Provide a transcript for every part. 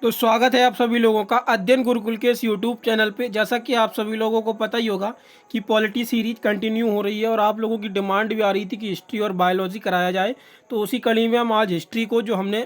तो स्वागत है आप सभी लोगों का अध्ययन गुरुकुल के इस यूट्यूब चैनल पे। जैसा कि आप सभी लोगों को पता ही होगा कि पॉलिटी सीरीज कंटिन्यू हो रही है और आप लोगों की डिमांड भी आ रही थी कि हिस्ट्री और बायोलॉजी कराया जाए। तो उसी कड़ी में हम आज हिस्ट्री को जो हमने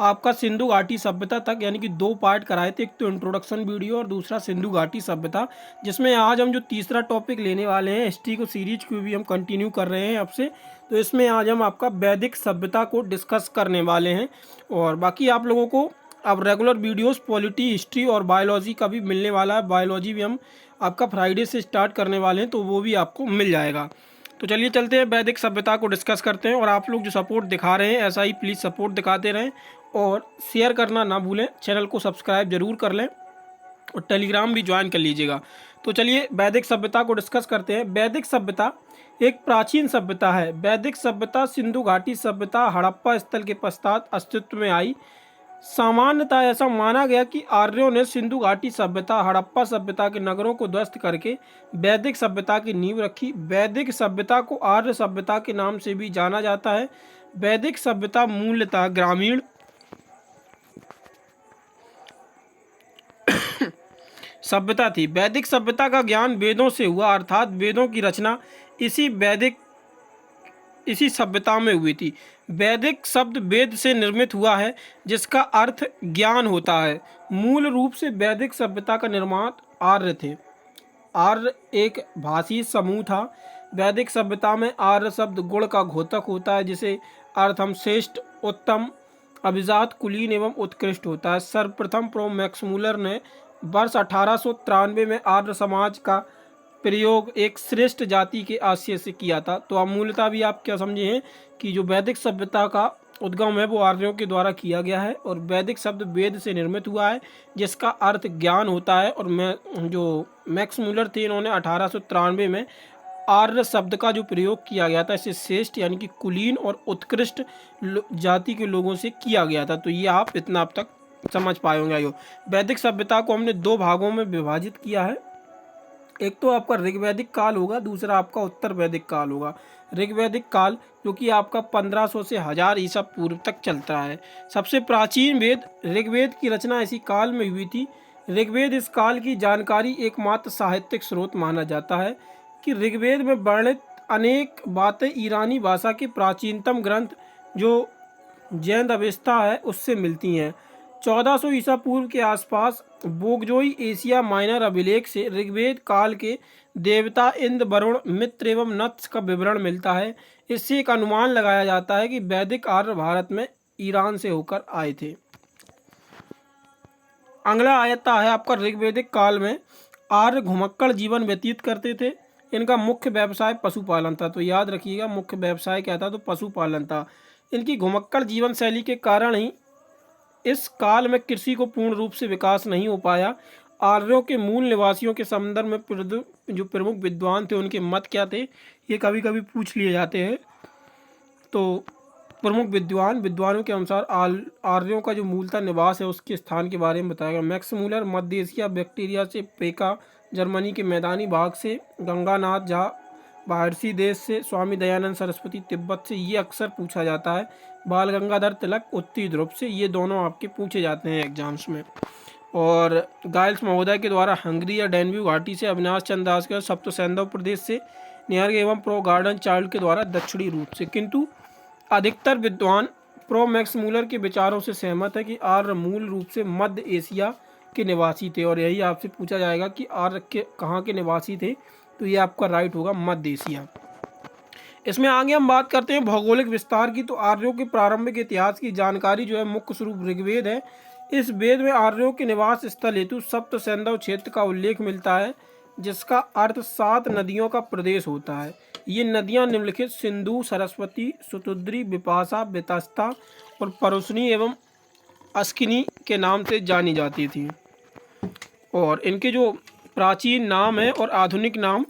आपका सिंधु घाटी सभ्यता तक यानी कि दो पार्ट कराए थे, एक तो इंट्रोडक्शन वीडियो और दूसरा सिंधु घाटी सभ्यता, जिसमें आज हम जो तीसरा टॉपिक लेने वाले हैं हिस्ट्री को सीरीज को भी हम कंटिन्यू कर रहे हैं अब से। तो इसमें आज हम आपका वैदिक सभ्यता को डिस्कस करने वाले हैं और बाकी आप लोगों को अब रेगुलर वीडियोस पॉलिटी हिस्ट्री और बायोलॉजी का भी मिलने वाला है। बायोलॉजी भी हम आपका फ्राइडे से स्टार्ट करने वाले हैं, तो वो भी आपको मिल जाएगा। तो चलिए चलते हैं, वैदिक सभ्यता को डिस्कस करते हैं। और आप लोग जो सपोर्ट दिखा रहे हैं ऐसा ही प्लीज़ सपोर्ट दिखाते रहें और शेयर करना ना भूलें, चैनल को सब्सक्राइब जरूर कर लें और टेलीग्राम भी ज्वाइन कर लीजिएगा। तो चलिए वैदिक सभ्यता को डिस्कस करते हैं। वैदिक सभ्यता एक प्राचीन सभ्यता है। वैदिक सभ्यता सिंधु घाटी सभ्यता हड़प्पा स्थल के पश्चात अस्तित्व में आई। सामान्यतः ऐसा माना गया कि आर्यों ने सिंधु घाटी सभ्यता हड़प्पा सभ्यता के नगरों को ध्वस्त करके वैदिक सभ्यता की नींव रखी। वैदिक सभ्यता को आर्य सभ्यता के नाम से भी जाना जाता है। वैदिक सभ्यता मूलतः ग्रामीण सभ्यता थी। वैदिक सभ्यता का ज्ञान वेदों से हुआ, अर्थात वेदों की रचना इसी सभ्यता में हुई थी। वैदिक शब्द वेद से निर्मित हुआ है, जिसका अर्थ ज्ञान होता है। मूल रूप से वैदिक सभ्यता का निर्माण आर्य थे। आर्य एक भाषी समूह था। वैदिक सभ्यता में आर्य शब्द गुण का घोतक होता है, जिसे अर्थ हम श्रेष्ठ, उत्तम, अभिजात, कुलीन एवं उत्कृष्ट होता है। सर्वप्रथम प्रो मैक्समूलर ने वर्ष 1893 में आर्य समाज का प्रयोग एक श्रेष्ठ जाति के आशय से किया था। तो अब मूलतः भी आप क्या समझे हैं कि जो वैदिक सभ्यता का उद्गम है वो आर्यों के द्वारा किया गया है और वैदिक शब्द वेद से निर्मित हुआ है, जिसका अर्थ ज्ञान होता है। और मैं जो मैक्स मूलर थे, इन्होंने 1893 में आर्य शब्द का जो प्रयोग किया गया था, इसे श्रेष्ठ यानी कि कुलीन और उत्कृष्ट जाति के लोगों से किया गया था। तो ये आप इतना अब तक समझ पाए होंगे। वैदिक सभ्यता को हमने दो भागों में विभाजित किया है। एक तो आपका ऋग्वैदिक काल होगा, दूसरा आपका उत्तर वैदिक काल होगा। ऋग्वैदिक काल जो कि आपका 1500 से 1000 ईसा पूर्व तक चलता है। सबसे प्राचीन वेद ऋग्वेद की रचना इसी काल में हुई थी। ऋग्वेद इस काल की जानकारी एकमात्र साहित्यिक स्रोत माना जाता है कि ऋग्वेद में वर्णित अनेक बातें ईरानी भाषा के प्राचीनतम ग्रंथ जो जैन अवेस्ता है उससे मिलती हैं। 1400 ईसा पूर्व के आसपास बोगजोई एशिया माइनर अभिलेख से ऋग्वेद काल के देवता इंद्र, वरुण, मित्र एवं नत्स का विवरण मिलता है। इससे एक अनुमान लगाया जाता है कि वैदिक आर्य भारत में ईरान से होकर आए थे। अगला आता है आपका ऋग्वैदिक काल में आर्य घुमक्कड़ जीवन व्यतीत करते थे। इनका मुख्य व्यवसाय पशुपालन था। तो याद रखिएगा, मुख्य व्यवसाय क्या था? तो पशुपालन था। इनकी घुमक्कड़ जीवन शैली के कारण ही इस काल में कृषि को पूर्ण रूप से विकास नहीं हो पाया। आर्यों के मूल निवासियों के संदर्भ में जो प्रमुख विद्वान थे उनके मत क्या थे, ये कभी कभी पूछ लिए जाते हैं। तो प्रमुख विद्वानों के अनुसार आर्यों का जो मूलतः निवास है उसके स्थान के बारे में बताया गया। मैक्स मूलर मध्य एशिया बैक्टीरिया से, पेका जर्मनी के मैदानी भाग से, गंगानाथ झा बाहरसी देश से, स्वामी दयानंद सरस्वती तिब्बत से, ये अक्सर पूछा जाता है। बाल गंगाधर तिलक उत्तरी ध्रुव से, ये दोनों आपके पूछे जाते हैं एग्जाम्स में। और गाइल्स महोदय के द्वारा हंगरी या डैन्यूब घाटी से, अविनाश चंद्र दास के सप्त सैंधव प्रदेश से, निहर्ग एवं प्रो गार्डन चाइल्ड के द्वारा दक्षिणी रूप से। किंतु अधिकतर विद्वान प्रो मैक्स मूलर के विचारों से सहमत है कि आर्य मूल रूप से मध्य एशिया के निवासी थे। और यही आपसे पूछा जाएगा कि आर्य के कहाँ के निवासी थे, तो ये आपका राइट होगा मध्य एशिया। इसमें आगे हम बात करते हैं भौगोलिक विस्तार की। तो आर्यों के प्रारंभिक इतिहास की जानकारी जो है मुख्य स्वरूप ऋग्वेद है। इस वेद में आर्यों के निवास स्थल हेतु सप्त सैंधव क्षेत्र का उल्लेख मिलता है, जिसका अर्थ 7 नदियों का प्रदेश होता है। ये नदियां निम्नलिखित सिंधु, सरस्वती, सुतुद्री, बिपाशा, बेतस्ता और परुशनी एवं अस्किनी के नाम से जानी जाती थी। और इनके जो प्राचीन नाम है और आधुनिक नाम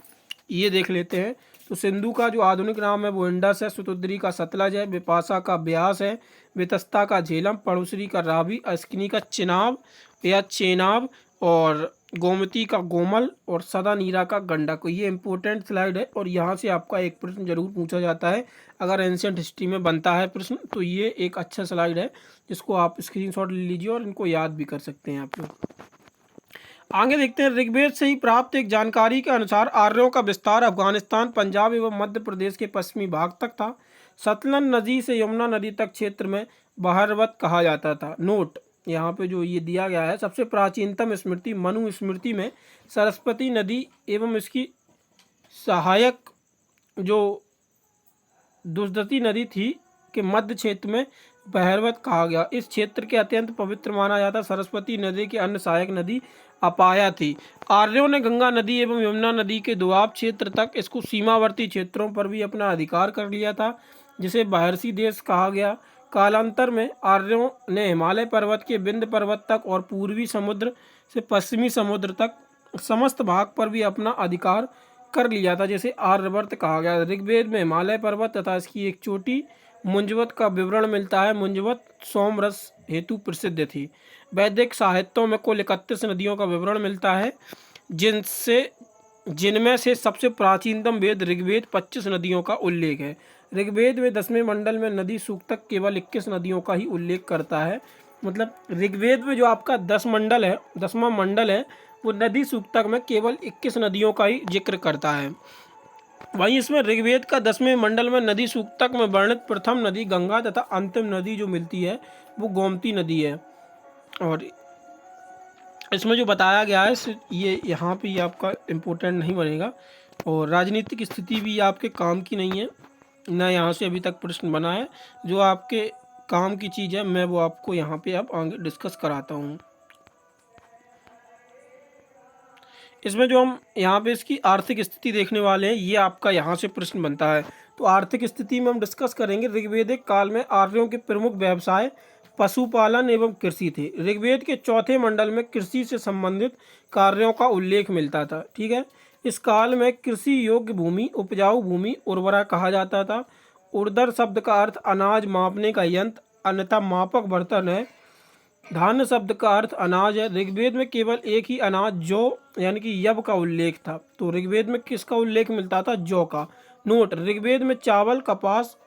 ये देख लेते हैं। तो सिंधु का जो आधुनिक नाम है वो इंडस है, सुतुद्री का सतलज है, बिपाशा का ब्यास है, बेतस्ता का झेलम, पड़ोसरी का रावी, अस्किनी का चिनाब या चेनाब और गोमती का गोमल और सदा नीरा का गंडक। ये इंपॉर्टेंट स्लाइड है और यहाँ से आपका एक प्रश्न जरूर पूछा जाता है अगर एंशियंट हिस्ट्री में बनता है प्रश्न, तो ये एक अच्छा स्लाइड है जिसको आप स्क्रीनशॉट ले लीजिए और इनको याद भी कर सकते हैं आप लोग। आगे देखते हैं, ऋग्वेद से ही प्राप्त एक जानकारी के अनुसार आर्यों का विस्तार अफगानिस्तान, पंजाब एवं मध्य प्रदेश के पश्चिमी भाग तक था। सतलज नदी से यमुना नदी तक क्षेत्र में बहरवत कहा जाता था। नोट यहाँ पे जो ये दिया गया है, सबसे प्राचीनतम स्मृति मनु स्मृति में सरस्वती नदी एवं इसकी सहायक जो दुष्दती नदी थी के मध्य क्षेत्र में बहरवत कहा गया। इस क्षेत्र के अत्यंत पवित्र माना जाता। सरस्वती नदी की अन्य सहायक नदी अपाया थी। आर्यों ने गंगा नदी एवं यमुना नदी के दोआब क्षेत्र तक इसको सीमावर्ती क्षेत्रों पर भी अपना अधिकार कर लिया था, जिसे बहरसी देश कहा गया। कालांतर में आर्यों ने हिमालय पर्वत के विंध्य पर्वत तक और पूर्वी समुद्र से पश्चिमी समुद्र तक समस्त भाग पर भी अपना अधिकार कर लिया था, जिसे आर्यवर्त कहा गया। ऋग्वेद में हिमालय पर्वत तथा इसकी एक चोटी मुंजवत का विवरण मिलता है। मुंजवत सोमरस हेतु प्रसिद्ध थी। वैदिक साहित्यों में कुल 31 नदियों का विवरण मिलता है, जिनमें से सबसे प्राचीनतम वेद ऋग्वेद 25 नदियों का उल्लेख है। ऋग्वेद में 10वें मंडल में नदी सूक्तक केवल 21 नदियों का ही उल्लेख करता है। मतलब ऋग्वेद में जो आपका 10वां मंडल है वो नदी सूक्तक में केवल 21 नदियों का ही जिक्र करता है। वहीं इसमें ऋग्वेद का 10वें मंडल में नदी सूक्तक में वर्णित प्रथम नदी गंगा तथा अंतिम नदी जो मिलती है वो गोमती नदी है। और इसमें जो बताया गया है ये यहाँ पे आपका इम्पोर्टेंट नहीं बनेगा और राजनीतिक स्थिति भी आपके काम की नहीं है, ना यहाँ से अभी तक प्रश्न बना है। जो आपके काम की चीज़ है मैं वो आपको यहाँ पे अब आगे डिस्कस कराता हूँ। इसमें जो हम यहाँ पे इसकी आर्थिक स्थिति देखने वाले हैं, ये आपका यहाँ से प्रश्न बनता है। तो आर्थिक स्थिति में हम डिस्कस करेंगे। ऋग्वेदिक काल में आर्यों के प्रमुख व्यवसाय पशुपालन एवं कृषि थे। ऋग्वेद के चौथे मंडल में कृषि से संबंधित कार्यों का उल्लेख मिलता था। ठीक है, इस काल में कृषि योग्य भूमि, उपजाऊ भूमि, उर्वरा कहा जाता था। उर्दर शब्द का अर्थ अनाज मापने का यंत्र अन्यथा मापक बर्तन है। धान्य शब्द का अर्थ अनाज है। ऋग्वेद में केवल एक ही अनाज जौ यानी कि यव का उल्लेख था। तो ऋग्वेद में किसका उल्लेख मिलता था? जौ का। नोट, ऋग्वेद में चावल, कपास,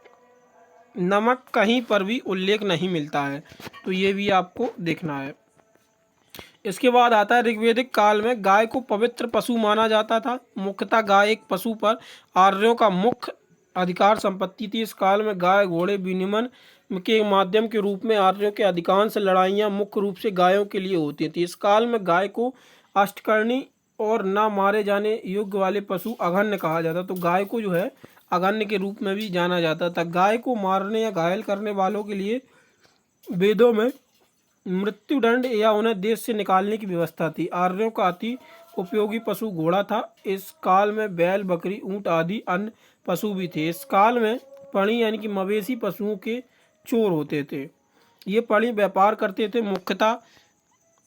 नमक कहीं पर भी उल्लेख नहीं मिलता है, तो ये भी आपको देखना है। इसके बाद आता है ऋग्वेदिक काल में गाय को पवित्र पशु माना जाता था। मुख्यतः गाय एक पशु पर आर्यों का मुख्य अधिकार संपत्ति थी। इस काल में गाय घोड़े विनिमय के माध्यम के रूप में आर्यों के अधिकांश लड़ाइयाँ मुख्य रूप से गायों के लिए होती थी। इस काल में गाय को अष्टकर्णी और न मारे जाने योग्य वाले पशु अघन्य कहा जाता। तो गाय को जो है अघन्य के रूप में भी जाना जाता था। गाय को मारने या घायल करने वालों के लिए वेदों में मृत्युदंड या उन्हें देश से निकालने की व्यवस्था थी। आर्यों का अति उपयोगी पशु घोड़ा था। इस काल में बैल, बकरी, ऊंट आदि अन्य पशु भी थे। इस काल में पणी यानी कि मवेशी पशुओं के चोर होते थे। ये पणी व्यापार करते थे। मुख्यतः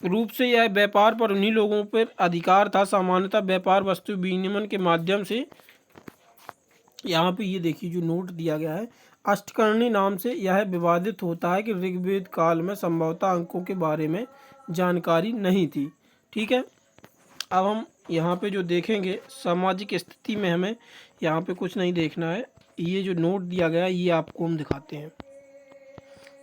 रूप से यह व्यापार पर उन्हीं लोगों पर अधिकार था। सामान्यतः व्यापार वस्तु विनिमय के माध्यम से। यहाँ पे ये देखिए जो नोट दिया गया है, अष्टकर्णी नाम से यह विवादित होता है कि ऋग्वेद काल में संभवतः अंकों के बारे में जानकारी नहीं थी। ठीक है, अब हम यहाँ पे जो देखेंगे सामाजिक स्थिति में हमें यहाँ पे कुछ नहीं देखना है। ये जो नोट दिया गया है ये आपको हम दिखाते हैं,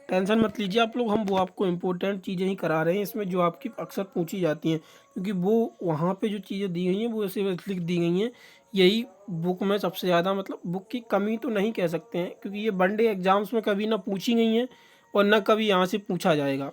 टेंशन मत लीजिए आप लोग, हम वो आपको इम्पोर्टेंट चीज़ें ही करा रहे हैं इसमें जो आपकी अक्सर पूछी जाती हैं, क्योंकि वो वहाँ पे जो चीज़ें दी गई हैं वो ऐसे लिख दी गई हैं। यही बुक में सबसे ज़्यादा मतलब बुक की कमी तो नहीं कह सकते हैं, क्योंकि ये वनडे एग्जाम्स में कभी ना पूछी गई हैं और ना कभी यहाँ से पूछा जाएगा।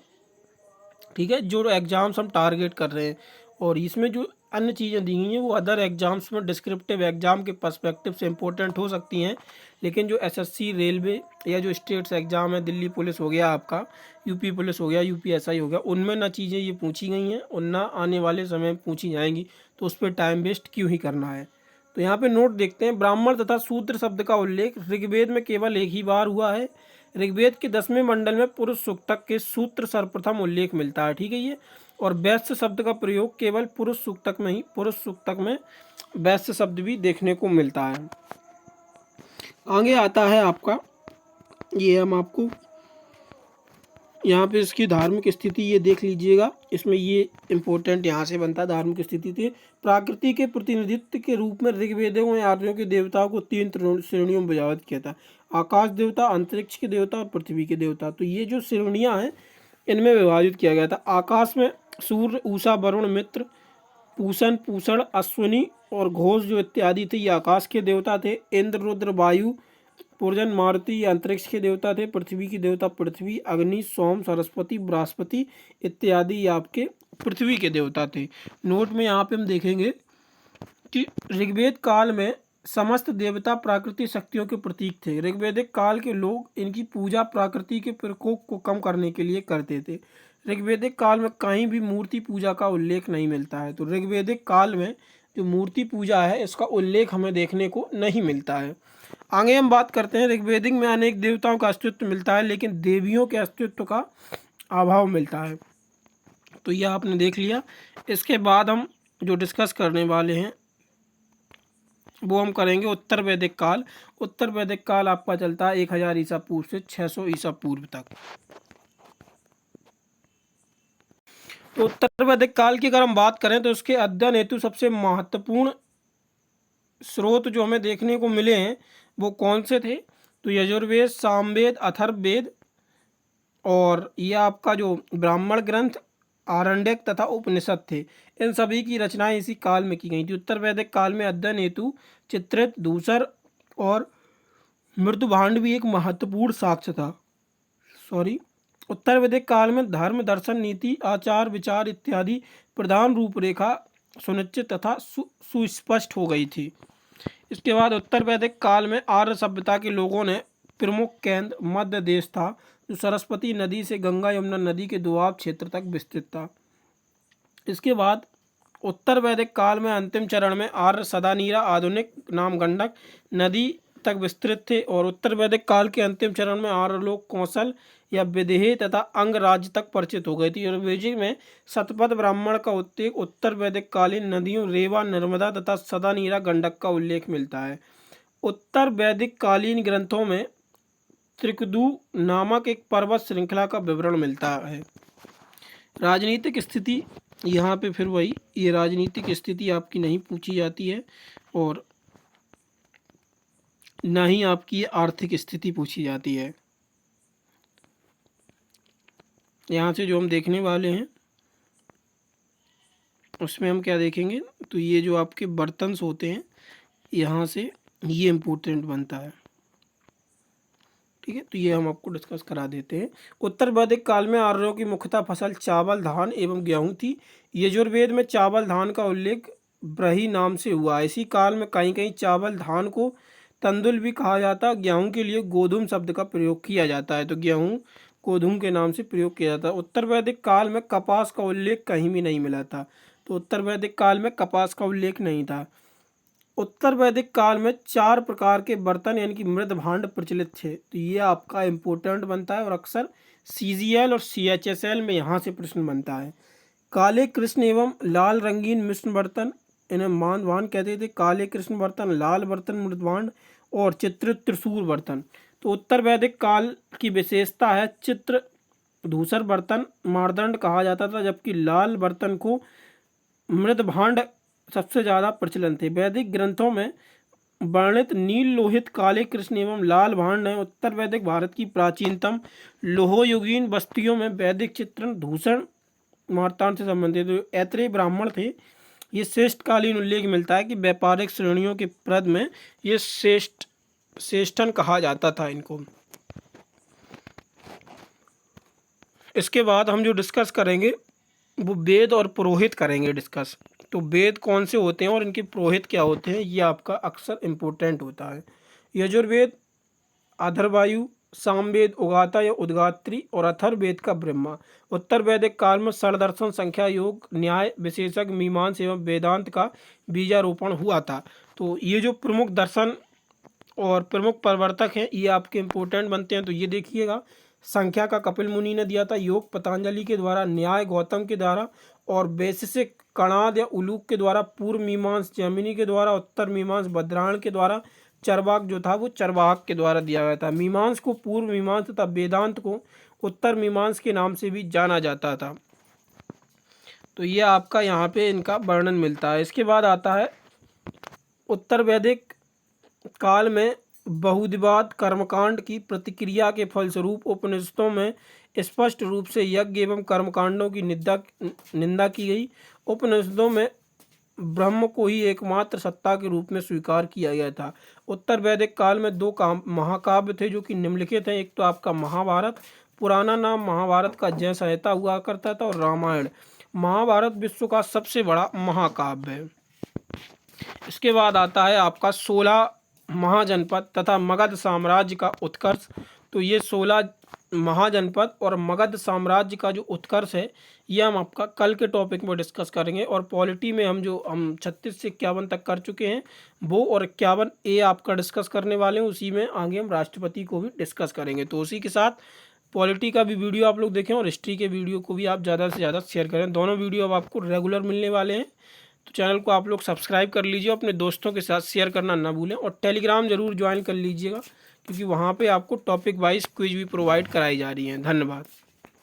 ठीक है, जो एग्ज़ाम्स हम टारगेट कर रहे हैं, और इसमें जो अन्य चीज़ें दी गई हैं वो अदर एग्जाम्स में डिस्क्रिप्टिव एग्जाम के पर्सपेक्टिव से इम्पोर्टेंट हो सकती हैं, लेकिन जो एसएससी, रेलवे या जो स्टेट्स एग्ज़ाम है, दिल्ली पुलिस हो गया आपका, यूपी पुलिस हो गया, यूपीएसआई हो गया, उनमें ना चीज़ें ये पूछी गई हैं और ना आने वाले समय में पूछी जाएंगी, तो उस पर टाइम वेस्ट क्यों ही करना है। तो यहाँ पे नोट देखते हैं, ब्राह्मण तथा शूद्र शब्द का उल्लेख ऋग्वेद में केवल एक ही बार हुआ है। ऋग्वेद के 10वें मंडल में पुरुष सूक्तक के सूत्र सर्वप्रथम उल्लेख मिलता है। ठीक है, ये और वैश्य शब्द का प्रयोग केवल पुरुष सूक्तक में ही, पुरुष सूक्तक में वैश्य शब्द भी देखने को मिलता है। आगे आता है आपका, ये हम आपको यहाँ पे इसकी धार्मिक स्थिति ये देख लीजिएगा, इसमें ये इम्पोर्टेंट यहाँ से बनता है। धार्मिक स्थिति थी प्रकृति के प्रतिनिधित्व के रूप में ऋग्वेदों में आर्यों के देवताओं को 3 श्रेणियों में विभाजित किया था। आकाश देवता, अंतरिक्ष के देवता और पृथ्वी के देवता। तो ये जो श्रेणियाँ हैं इनमें विभाजित किया गया था। आकाश में सूर्य, उषा, वरुण, मित्र, पूषण, पूषण, अश्विनी और घोष जो इत्यादि थे ये आकाश के देवता थे। इंद्र, रुद्र, वायु, पुर्जन, मारुति ये अंतरिक्ष के देवता थे। पृथ्वी की देवता पृथ्वी, अग्नि, सोम, सरस्वती, बृहस्पति इत्यादि ये आपके पृथ्वी के देवता थे। नोट में यहाँ पे हम देखेंगे कि ऋग्वेद काल में समस्त देवता प्राकृतिक शक्तियों के प्रतीक थे। ऋग्वेदिक काल के लोग इनकी पूजा प्रकृति के प्रकोप को कम करने के लिए करते थे। ऋग्वेदिक काल में कहीं भी मूर्ति पूजा का उल्लेख नहीं मिलता है। तो ऋग्वेदिक काल में जो मूर्ति पूजा है इसका उल्लेख हमें देखने को नहीं मिलता है। आगे हम बात करते हैं, ऋग्वेदिक में अनेक देवताओं का अस्तित्व मिलता है लेकिन देवियों के अस्तित्व का अभाव मिलता है। तो यह आपने देख लिया। इसके बाद हम जो डिस्कस करने वाले हैं वो हम करेंगे उत्तर वैदिक काल। उत्तर वैदिक काल आपका चलता है 1000 ईसा पूर्व से 600 ईसा पूर्व तक। तो उत्तर वैदिक काल की अगर हम बात करें तो उसके अध्ययन हेतु सबसे महत्वपूर्ण स्रोत जो हमें देखने को मिले हैं वो कौन से थे? तो यजुर्वेद, सामवेद, अथर्ववेद और ये आपका जो ब्राह्मण ग्रंथ, आरण्यक तथा उपनिषद थे। इन सभी की रचनाएं इसी काल में की गई थी। उत्तर वैदिक काल में अध्ययन हेतु चित्रित, दूसर और मृदुभांड भी एक महत्वपूर्ण साक्ष्य था। उत्तर वैदिक काल में धर्म, दर्शन, नीति, आचार, विचार इत्यादि प्रधान रूपरेखा सुनिश्चित तथा सुस्पष्ट हो गई थी। इसके बाद उत्तर वैदिक काल में आर्य सभ्यता के लोगों ने प्रमुख केंद्र मध्य देश था जो सरस्वती नदी से गंगा यमुना नदी के दोआब क्षेत्र तक विस्तृत था। इसके बाद उत्तर वैदिक काल में अंतिम चरण में आर्य सदानीरा आधुनिक नाम गंडक नदी तक विस्तृत थे और उत्तर वैदिक काल के अंतिम चरण में आर्य लोग कौशल या विदेह तथा अंग राज्य तक परिचित हो गई थी। और वैदिक में शतपथ ब्राह्मण का उल्लेख उत्तर वैदिक कालीन नदियों रेवा, नर्मदा तथा सदानीरा गंडक का उल्लेख मिलता है। उत्तर वैदिक कालीन ग्रंथों में त्रिकदु नामक एक पर्वत श्रृंखला का विवरण मिलता है। राजनीतिक स्थिति यहाँ पे फिर वही, ये राजनीतिक स्थिति आपकी नहीं पूछी जाती है और ना ही आपकी आर्थिक स्थिति पूछी जाती है। यहाँ से जो हम देखने वाले हैं उसमें हम क्या देखेंगे, तो ये जो आपके बर्तन होते हैं यहाँ से ये इम्पोर्टेंट बनता है। ठीक है, तो ये हम आपको डिस्कस करा देते हैं। उत्तर वैदिक काल में आर्यों की मुख्यतः फसल चावल, धान एवं गेहूं थी। यजुर्वेद में चावल, धान का उल्लेख ब्रही नाम से हुआ। इसी काल में कहीं कहीं चावल, धान को तंदुल भी कहा जाता। गेहूं के लिए गोधूम शब्द का प्रयोग किया जाता है, तो गेहूं गोधूम के नाम से प्रयोग किया जाता है। उत्तर वैदिक काल में कपास का उल्लेख कहीं भी नहीं मिला था, तो उत्तर वैदिक काल में कपास का उल्लेख नहीं था। उत्तर वैदिक काल में 4 प्रकार के बर्तन यानी कि मृद भांड प्रचलित थे, तो ये आपका इम्पोर्टेंट बनता है और अक्सर CGL और CHSL में यहाँ से प्रश्न बनता है। काले कृष्ण एवं लाल रंगीन मिश्र बर्तन, इन्हें मान भांड कहते थे। काले कृष्ण बर्तन, लाल बर्तन मृद भांड और चित्रित त्रिशूल बर्तन। तो उत्तर वैदिक काल की विशेषता है चित्र धूसर बर्तन मारदंड कहा जाता था, जबकि लाल बर्तन को मृद भांड सबसे ज़्यादा प्रचलन थे। वैदिक ग्रंथों में वर्णित नील लोहित काले कृष्ण एवं लाल भांड हैं। उत्तर वैदिक भारत की प्राचीनतम लोहयुगीन बस्तियों में वैदिक चित्रण धूषण मार्तांड से संबंधित ऐत्रेय ब्राह्मण थे। ये श्रेष्ठकालीन उल्लेख मिलता है कि व्यापारिक श्रेणियों के पद में ये श्रेष्ठन कहा जाता था इनको। इसके बाद हम जो डिस्कस करेंगे वो वेद और पुरोहित करेंगे डिस्कस। तो वेद कौन से होते हैं और इनके पुरोहित क्या होते हैं, ये आपका अक्सर इम्पोर्टेंट होता है। यजुर्वेद अथर्ववायु, सामवेद उगाता या उद्गात्री और अथर्ववेद का ब्रह्मा। उत्तर वैदिक काल में षडदर्शन, संख्या, योग, न्याय, विशेषज्ञ, मीमांसा एवं वेदांत का बीजारोपण हुआ था। तो ये जो प्रमुख दर्शन और प्रमुख प्रवर्तक हैं ये आपके इम्पोर्टेंट बनते हैं। तो ये देखिएगा, संख्या का कपिल मुनि ने दिया था, योग पतंजलि के द्वारा, न्याय गौतम के द्वारा और वैशेषिक कणाद या उलूक के द्वारा, पूर्व मीमांस जैमिनी के द्वारा, उत्तर मीमांस भद्रायण के द्वारा, चरवाक जो था वो चरवाक के द्वारा दिया गया था। मीमांस को पूर्व मीमांस तथा वेदांत को उत्तर मीमांस के नाम से भी जाना जाता था। तो ये आपका यहाँ पे इनका वर्णन मिलता है। इसके बाद आता है उत्तर वैदिक काल में बहुदिवाद कर्मकांड की प्रतिक्रिया के फलस्वरूप उपनिषदों में स्पष्ट रूप से यज्ञ एवं कर्मकांडों की निंदा की गई। उपनिषदों में ब्रह्म को ही एकमात्र सत्ता के रूप में स्वीकार किया गया था। उत्तर वैदिक काल में दो महाकाव्य थे जो कि निम्नलिखित हैं। एक तो आपका महाभारत, पुराना नाम महाभारत का जय संहिता हुआ करता था, और रामायण। महाभारत विश्व का सबसे बड़ा महाकाव्य है। इसके बाद आता है आपका 16 महाजनपद तथा मगध साम्राज्य का उत्कर्ष। तो ये 16 महाजनपद और मगध साम्राज्य का जो उत्कर्ष है, ये हम आपका कल के टॉपिक में डिस्कस करेंगे। और पॉलिटी में हम 36 से 51 तक कर चुके हैं वो, और 51A आपका डिस्कस करने वाले हैं। उसी में आगे हम राष्ट्रपति को भी डिस्कस करेंगे। तो उसी के साथ पॉलिटी का भी वीडियो आप लोग देखें और हिस्ट्री के वीडियो को भी आप ज़्यादा से ज़्यादा शेयर करें। दोनों वीडियो अब आपको रेगुलर मिलने वाले हैं। तो चैनल को आप लोग सब्सक्राइब कर लीजिए, अपने दोस्तों के साथ शेयर करना ना भूलें, और टेलीग्राम ज़रूर ज्वाइन कर लीजिएगा, क्योंकि वहाँ पे आपको टॉपिक वाइज क्विज भी प्रोवाइड कराई जा रही हैं। धन्यवाद।